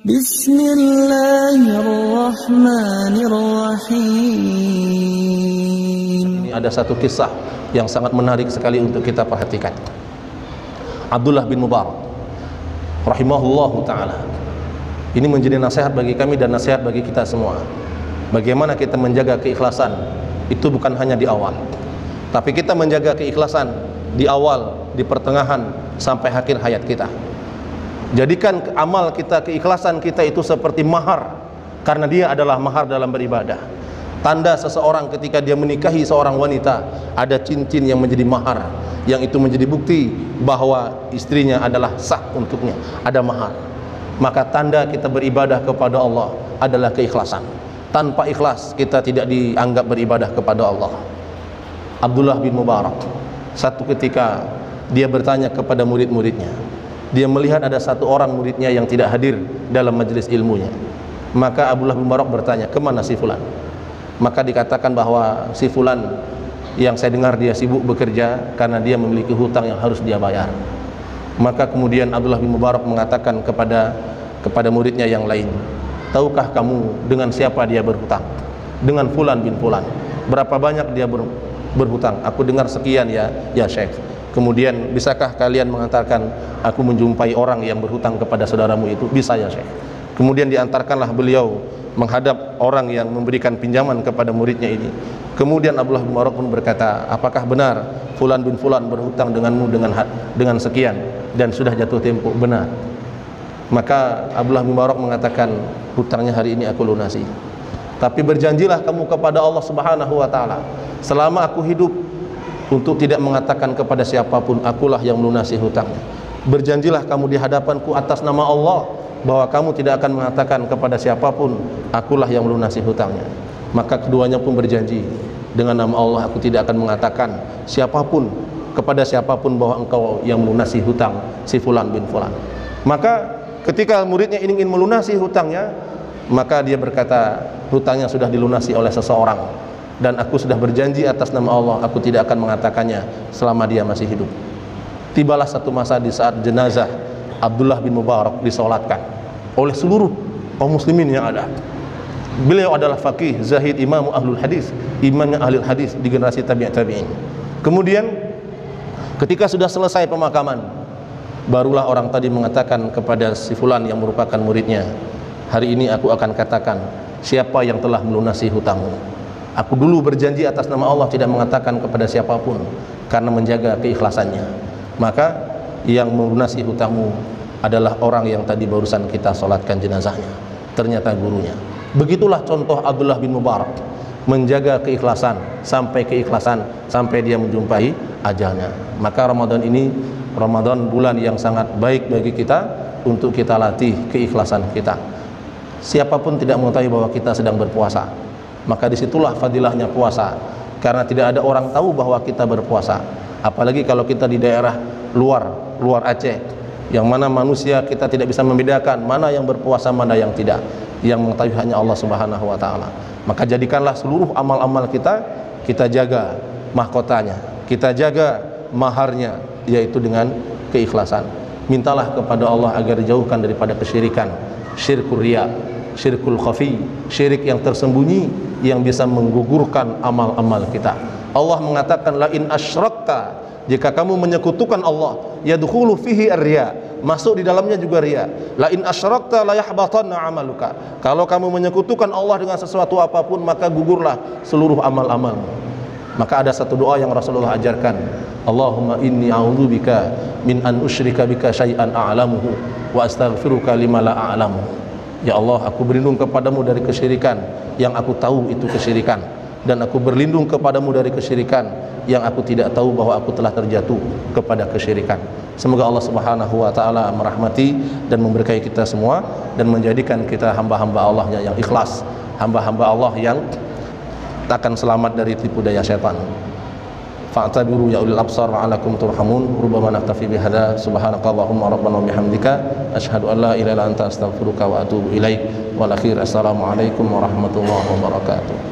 Bismillahirrahmanirrahim. Ini ada satu kisah yang sangat menarik sekali untuk kita perhatikan. Abdullah bin Mubarak rahimahullahu ta'ala. Ini menjadi nasihat bagi kami dan nasihat bagi kita semua. Bagaimana kita menjaga keikhlasan. Itu bukan hanya di awal, tapi kita menjaga keikhlasan di awal, di pertengahan, sampai akhir hayat kita. Jadikan amal kita, keikhlasan kita itu seperti mahar, karena dia adalah mahar dalam beribadah. Tanda seseorang ketika dia menikahi seorang wanita, ada cincin yang menjadi mahar, yang itu menjadi bukti bahwa istrinya adalah sah untuknya, ada mahar. Maka tanda kita beribadah kepada Allah adalah keikhlasan. Tanpa ikhlas kita tidak dianggap beribadah kepada Allah. Abdullah bin Mubarak satu ketika dia bertanya kepada murid-muridnya. Dia melihat ada satu orang muridnya yang tidak hadir dalam majelis ilmunya. Maka Abdullah bin Mubarak bertanya, kemana si fulan? Maka dikatakan bahwa si fulan yang saya dengar dia sibuk bekerja karena dia memiliki hutang yang harus dia bayar. Maka kemudian Abdullah bin Mubarak mengatakan kepada muridnya yang lain, tahukah kamu dengan siapa dia berhutang? Dengan fulan bin fulan. Berapa banyak dia berhutang? Aku dengar sekian ya Syekh. Kemudian, bisakah kalian mengantarkan aku menjumpai orang yang berhutang kepada saudaramu itu? Bisa ya Syekh. Kemudian diantarkanlah beliau menghadap orang yang memberikan pinjaman kepada muridnya ini. Kemudian Abdullah bin Mubarak pun berkata, apakah benar fulan bin fulan berhutang denganmu dengan sekian dan sudah jatuh tempo? Benar. Maka Abdullah bin Mubarak mengatakan, hutangnya hari ini aku lunasi. Tapi berjanjilah kamu kepada Allah Subhanahu wa taala, selama aku hidup, untuk tidak mengatakan kepada siapapun, akulah yang melunasi hutangnya. Berjanjilah kamu di hadapanku atas nama Allah bahwa kamu tidak akan mengatakan kepada siapapun, akulah yang melunasi hutangnya. Maka keduanya pun berjanji, dengan nama Allah aku tidak akan mengatakan siapapun kepada siapapun bahwa engkau yang melunasi hutang si fulan bin fulan. Maka ketika muridnya ingin melunasi hutangnya, maka dia berkata, hutangnya sudah dilunasi oleh seseorang, dan aku sudah berjanji atas nama Allah aku tidak akan mengatakannya selama dia masih hidup. Tibalah satu masa di saat jenazah Abdullah bin Mubarak disolatkan oleh seluruh kaum muslimin yang ada. Beliau adalah faqih, zahid, imam ahlul hadis, imamnya ahlul hadis di generasi tabi'in. Kemudian ketika sudah selesai pemakaman, barulah orang tadi mengatakan kepada si fulan yang merupakan muridnya, hari ini aku akan katakan siapa yang telah melunasi hutangmu. Aku dulu berjanji atas nama Allah tidak mengatakan kepada siapapun karena menjaga keikhlasannya. Maka yang melunasi hutangmu adalah orang yang tadi barusan kita solatkan jenazahnya, ternyata gurunya. Begitulah contoh Abdullah bin Mubarak menjaga keikhlasan sampai dia menjumpai ajalnya. Maka Ramadan ini Ramadan bulan yang sangat baik bagi kita untuk kita latih keikhlasan kita. Siapapun tidak mengetahui bahwa kita sedang berpuasa, maka disitulah fadilahnya puasa, karena tidak ada orang tahu bahwa kita berpuasa. Apalagi kalau kita di daerah luar Aceh, yang mana manusia kita tidak bisa membedakan mana yang berpuasa mana yang tidak, yang mengetahui hanya Allah Subhanahu wa taala. Maka jadikanlah seluruh amal-amal kita jaga mahkotanya, kita jaga maharnya, yaitu dengan keikhlasan. Mintalah kepada Allah agar dijauhkan daripada kesyirikan, syirkul riya, syirkul khafi, syirik yang tersembunyi yang bisa menggugurkan amal-amal kita. Allah mengatakan, la in asyrakta, jika kamu menyekutukan Allah, yadkhulu fihi ar-riya, masuk di dalamnya juga riya. La in asyrakta la yahbatanna amaluka, kalau kamu menyekutukan Allah dengan sesuatu apapun, maka gugurlah seluruh amal-amalmu. Maka ada satu doa yang Rasulullah ajarkan, Allahumma inni a'udzubika min an usyrika bika syai'an a'lamuhu wa astaghfiruka lima la a'lamu. Ya Allah, aku berlindung kepadamu dari kesyirikan yang aku tahu itu kesyirikan, dan aku berlindung kepadamu dari kesyirikan yang aku tidak tahu bahwa aku telah terjatuh kepada kesyirikan. Semoga Allah Subhanahu wa taala merahmati dan memberkahi kita semua dan menjadikan kita hamba-hamba Allah yang ikhlas, hamba-hamba Allah yang akan selamat dari tipu daya syaitan. Fa'tabiru ya ulil absar la'alakum turhamun. Rubbama naktafi bihadza, subhanakallahumma rabbana wa bihamdika asyhadu an la ilaha illa anta astaghfiruka wa atubu ilaik. Wal akhir, assalamu alaikum warahmatullahi wabarakatuh.